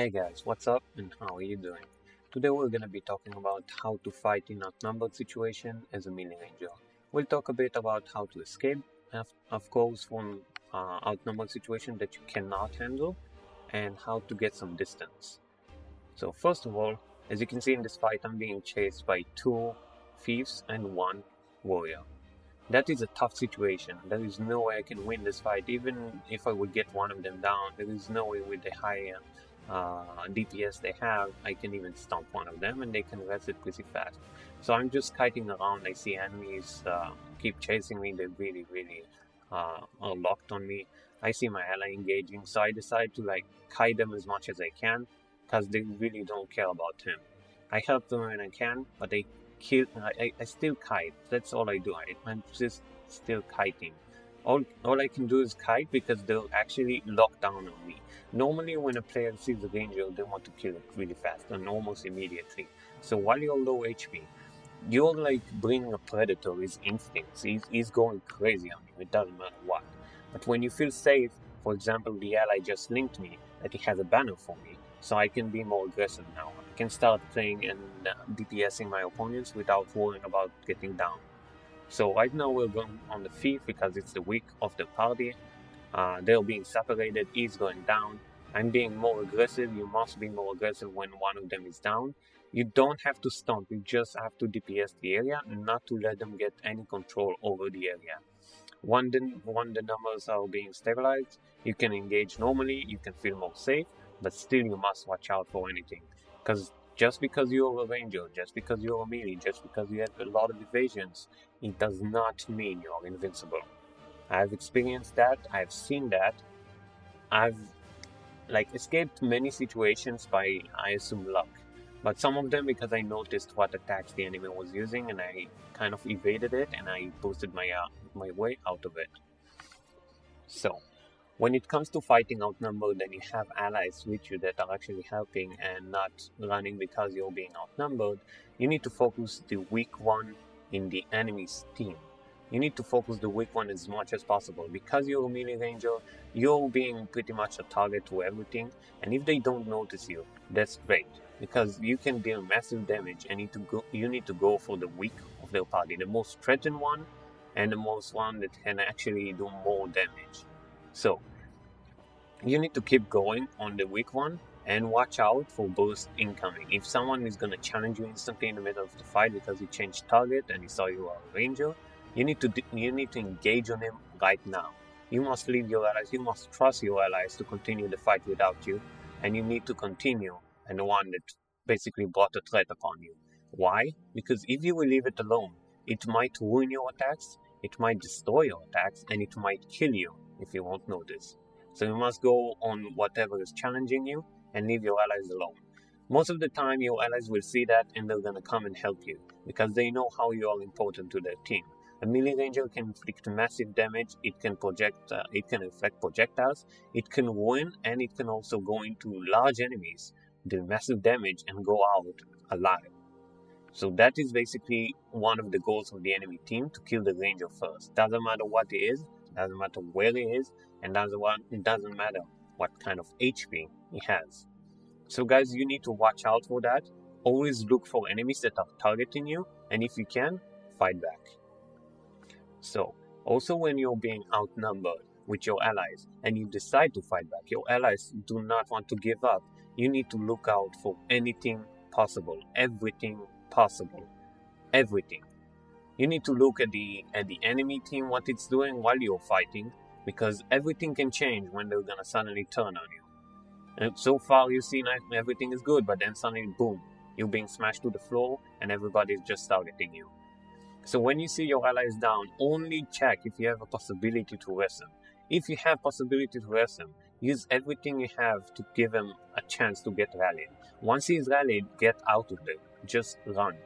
Hey guys, what's up and how are you doing? Today we're going to be talking about how to fight in outnumbered situation as a melee ranger. We'll talk a bit about how to escape, of course, from outnumbered situation that you cannot handle, and how to get some distance. So first of all, as you can see in this fight, I'm being chased by 2 thieves and 1 warrior. That is a tough situation. There is no way I can win this fight. Even if I would get one of them down, there is no way with the high DPS they have, I can even stomp one of them and they can rest it pretty fast. So I'm just kiting around. I see enemies keep chasing me. They really are locked on me. I see my ally engaging, so I decide to kite them as much as I can because they really don't care about him. I help them when I can, but I still kite. That's all I do. I'm just still kiting. All I can do is kite because they'll actually lock down on me. Normally when a player sees a ranger, they want to kill it really fast and almost immediately. So while you're low HP, you're like bringing a predator, his instincts. He's going crazy on you, it doesn't matter what. But when you feel safe, for example, the ally just linked me that he has a banner for me, so I can be more aggressive now. I can start playing and DPSing my opponents without worrying about getting down. So right now we're going on the thief because it's the weak of the party. They're being separated, he's going down. I'm being more aggressive. You must be more aggressive when one of them is down. You don't have to stomp, you just have to DPS the area, not to let them get any control over the area. When the numbers are being stabilized, you can engage normally, you can feel more safe, but still you must watch out for anything. Because just because you're a ranger, just because you're a melee, just because you have a lot of evasions, it does not mean you're invincible. I've experienced that, I've seen that, I've escaped many situations by, I assume, luck. But some of them because I noticed what attacks the enemy was using and I kind of evaded it and I boosted my way out of it. So, when it comes to fighting outnumbered and you have allies with you that are actually helping and not running because you're being outnumbered, you need to focus the weak one in the enemy's team. You need to focus the weak one as much as possible. Because you're a melee ranger, you're being pretty much a target to everything, and if they don't notice you, that's great, because you can deal massive damage and you need to go for the weak of their party, the most threatened one and the most one that can actually do more damage. So you need to keep going on the weak one and watch out for burst incoming. If someone is going to challenge you instantly in the middle of the fight because he changed target and he saw you are a ranger, you need to engage on him right now. You must leave your allies, you must trust your allies to continue the fight without you, and you need to continue and the one that basically brought a threat upon you. Why? Because if you will leave it alone, it might ruin your attacks, it might destroy your attacks, and it might kill you if you won't notice. So you must go on whatever is challenging you and leave your allies alone. Most of the time your allies will see that and they're gonna come and help you because they know how you are important to their team. A melee ranger can inflict massive damage, it can inflict projectiles, it can win, and it can also go into large enemies, deal massive damage, and go out alive. So that is basically one of the goals of the enemy team, to kill the ranger first. Doesn't matter what it is, doesn't matter where it is, and it doesn't matter what kind of HP he has. So guys, you need to watch out for that. Always look for enemies that are targeting you, and if you can, fight back. So, also when you're being outnumbered with your allies and you decide to fight back, your allies do not want to give up, you need to look out for anything possible, everything possible, everything. You need to look at the enemy team, what it's doing while you're fighting, because everything can change when they're gonna suddenly turn on you. And so far you see everything is good, but then suddenly boom, you're being smashed to the floor and everybody's just targeting you. So when you see your allies down, only check if you have a possibility to rest them. If you have possibility to rest them, use everything you have to give him a chance to get rallied. Once he's rallied, get out of there. Just run.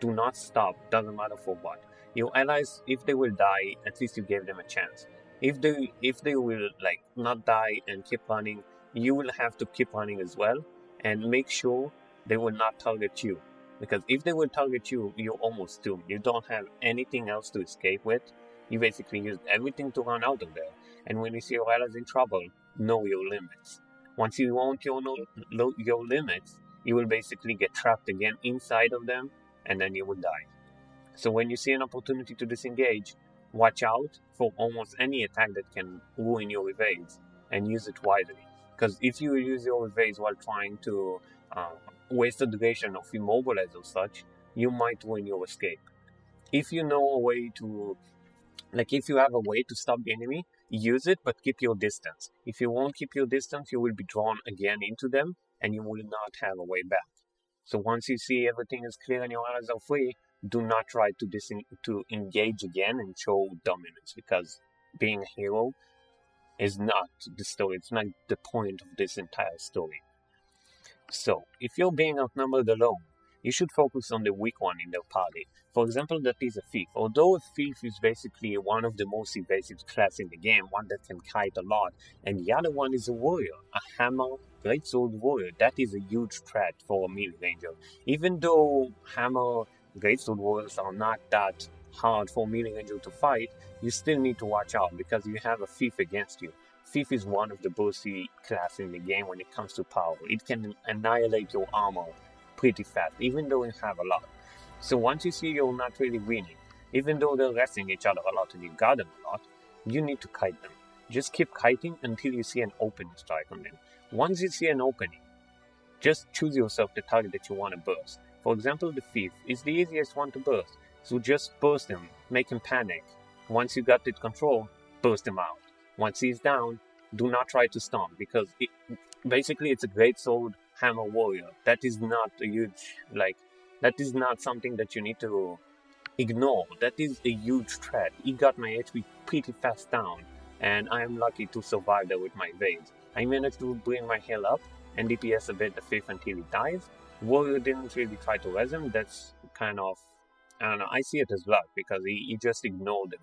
Do not stop, doesn't matter for what. Your allies, if they will die, at least you gave them a chance. If they will not die and keep running, you will have to keep running as well, and make sure they will not target you. Because if they will target you, you're almost doomed. You don't have anything else to escape with. You basically used everything to run out of there. And when you see your allies in trouble, know your limits. Once you want your limits, you will basically get trapped again inside of them, and then you will die. So when you see an opportunity to disengage, watch out for almost any attack that can ruin your evades, and use it wisely. Because if you use your evades while trying to uh, waste the duration of immobilize or such, you might ruin your escape. If you know a way to, like if you have a way to stop the enemy, use it, but keep your distance. If you won't keep your distance, you will be drawn again into them, and you will not have a way back. So once you see everything is clear and your allies are free, do not try to engage again and show dominance, because being a hero is not the story. It's not the point of this entire story. So, if you're being outnumbered alone, you should focus on the weak one in the party. For example, that is a thief. Although a thief is basically one of the most evasive class in the game, one that can kite a lot, and the other one is a warrior, a hammer, greatsword warrior. That is a huge threat for a melee ranger. Even though hammer, greatsword warriors are not that hard for a melee ranger to fight, you still need to watch out because you have a thief against you. Thief is one of the bossy class in the game when it comes to power. It can annihilate your armor pretty fast, even though you have a lot. So once you see you're not really winning, even though they're wrestling each other a lot and you got them a lot, you need to kite them. Just keep kiting until you see an opening strike on them. Once you see an opening, just choose yourself the target that you want to burst. For example, the thief is the easiest one to burst. So just burst him, make him panic. Once you got it control, burst him out. Once he's down, do not try to stomp, because basically it's a great sword hammer warrior. That is not a huge, that is not something that you need to ignore. That is a huge threat. He got my HP pretty fast down, and I am lucky to survive there with my evades. I managed to bring my health up and DPS a bit the thief until he dies. Warrior didn't really try to res him. That's kind of, I don't know, I see it as luck because he just ignored him.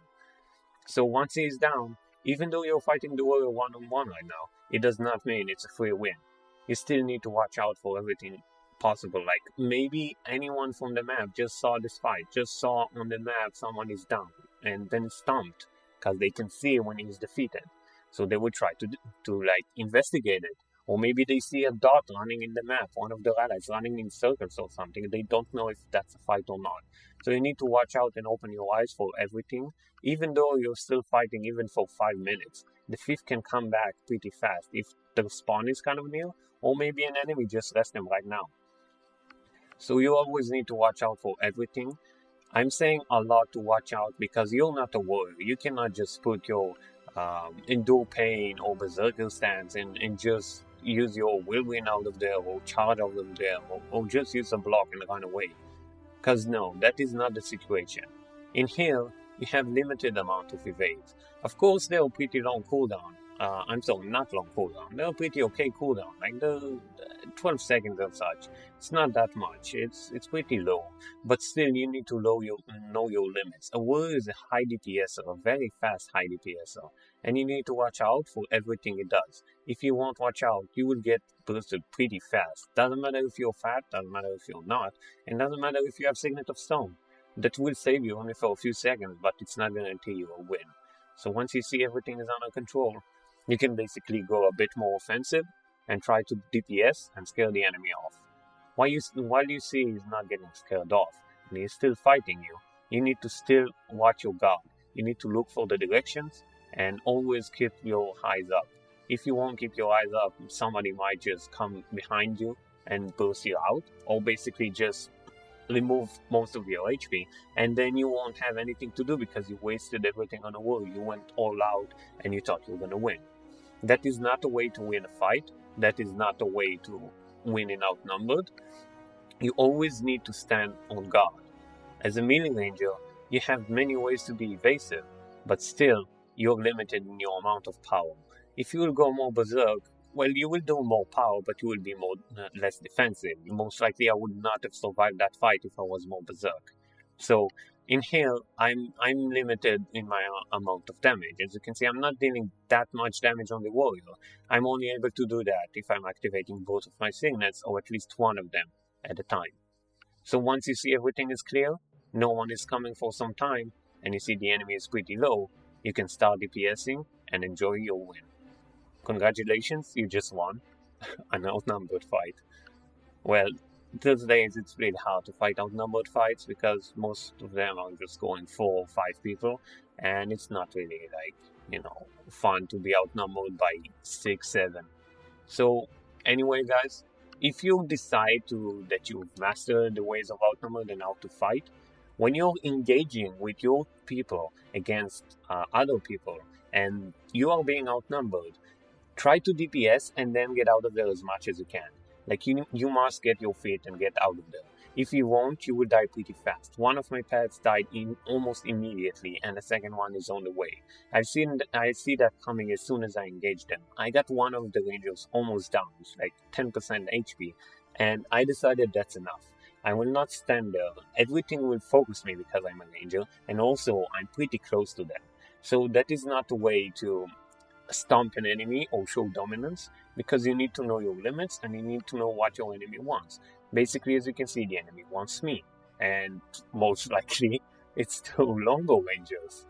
So once he's down, even though you're fighting the warrior one-on-one right now, it does not mean it's a free win. You still need to watch out for everything possible. Like maybe anyone from the map just saw this fight, just saw on the map someone is down and then stomped because they can see when he's defeated. So they would try to investigate it. Or maybe they see a dot running in the map, one of the allies running in circles or something. They don't know if that's a fight or not. So you need to watch out and open your eyes for everything. Even though you're still fighting even for 5 minutes, the thief can come back pretty fast if the spawn is kind of near, or maybe an enemy just rest them right now. So you always need to watch out for everything. I'm saying a lot to watch out because you're not a warrior. You cannot just put your endure pain or berserker stance and just use your whirlwind out of there or charge out of there or just use a block and run away. Because no, that is not the situation. In here, you have limited amount of evades. Of course, they're pretty long cooldown. I'm sorry, not long cooldown. They're pretty okay cooldown, like the 12 seconds and such. It's not that much. It's pretty low. But still, you need to know your limits. A warrior is a high DPSer, a very fast high DPSer, and you need to watch out for everything it does. If you won't watch out, you will get boosted pretty fast. Doesn't matter if you're fat, doesn't matter if you're not, and doesn't matter if you have Signet of Stone. That will save you only for a few seconds, but it's not guarantee you a win. So once you see everything is under control, you can basically go a bit more offensive and try to DPS and scare the enemy off. While you see he's not getting scared off and he's still fighting you, you need to still watch your guard. You need to look for the directions and always keep your eyes up. If you won't keep your eyes up, somebody might just come behind you and burst you out, or basically just remove most of your HP, and then you won't have anything to do because you wasted everything on a war. You went all out and you thought you were gonna win. That is not a way to win a fight. That is not a way to win in Outnumbered. You always need to stand on guard. As a melee ranger, you have many ways to be evasive, but still, you're limited in your amount of power. If you will go more berserk, well, you will do more power, but you will be less defensive. Most likely, I would not have survived that fight if I was more berserk. So, in here, I'm limited in my amount of damage. As you can see, I'm not dealing that much damage on the warrior. I'm only able to do that if I'm activating both of my signets, or at least one of them at a time. So once you see everything is clear, no one is coming for some time, and you see the enemy is pretty low, you can start DPSing and enjoy your win. Congratulations, you just won. an outnumbered fight. Well, these days it's really hard to fight outnumbered fights because most of them are just going 4 or 5 people, and it's not really like, fun to be outnumbered by 6, 7. So anyway, guys, if you decide that you've mastered the ways of outnumbered and how to fight, when you're engaging with your people against other people and you are being outnumbered, try to DPS and then get out of there as much as you can. Like you must get your feet and get out of there. If you won't, you will die pretty fast. One of my pets died almost immediately, and the second one is on the way. I see that coming as soon as I engage them. I got one of the rangers almost down, like 10% HP, and I decided that's enough. I will not stand there. Everything will focus me because I'm a ranger, and also I'm pretty close to them. So that is not a way to stomp an enemy or show dominance, because you need to know your limits and you need to know what your enemy wants. Basically, as you can see, the enemy wants me, and most likely it's two longbow rangers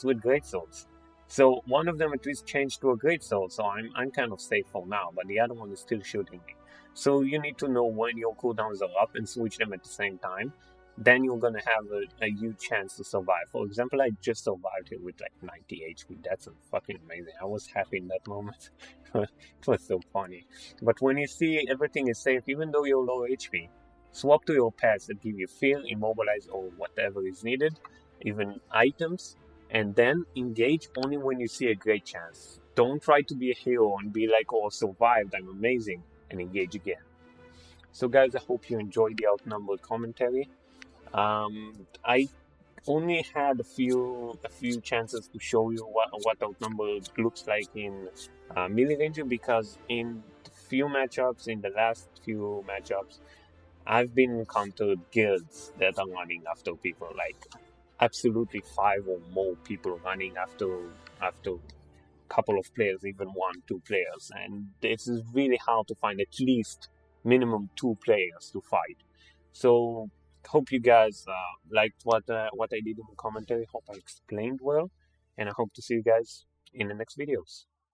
with great swords. So one of them at least changed to a great sword, so I'm kind of safe for now, but the other one is still shooting me. So you need to know when your cooldowns are up and switch them at the same time. Then you're gonna have a huge chance to survive. For example, I just survived here with like 90 HP. That's fucking amazing. I was happy in that moment. It was so funny. But when you see everything is safe, even though you're low HP, swap to your pets that give you feel, immobilize, or whatever is needed, even items, and then engage only when you see a great chance. Don't try to be a hero and be like, oh, survived, I'm amazing, and engage again. So guys, I hope you enjoyed the outnumbered commentary. I only had a few chances to show you what outnumbered looks like in melee range, because in the last few matchups, I've been encountered guilds that are running after people, like absolutely 5 or more people running after a couple of players, even 1, 2 players, and this is really hard to find at least minimum 2 players to fight. So hope you guys liked what I did in the commentary. Hope I explained well, and I hope to see you guys in the next videos.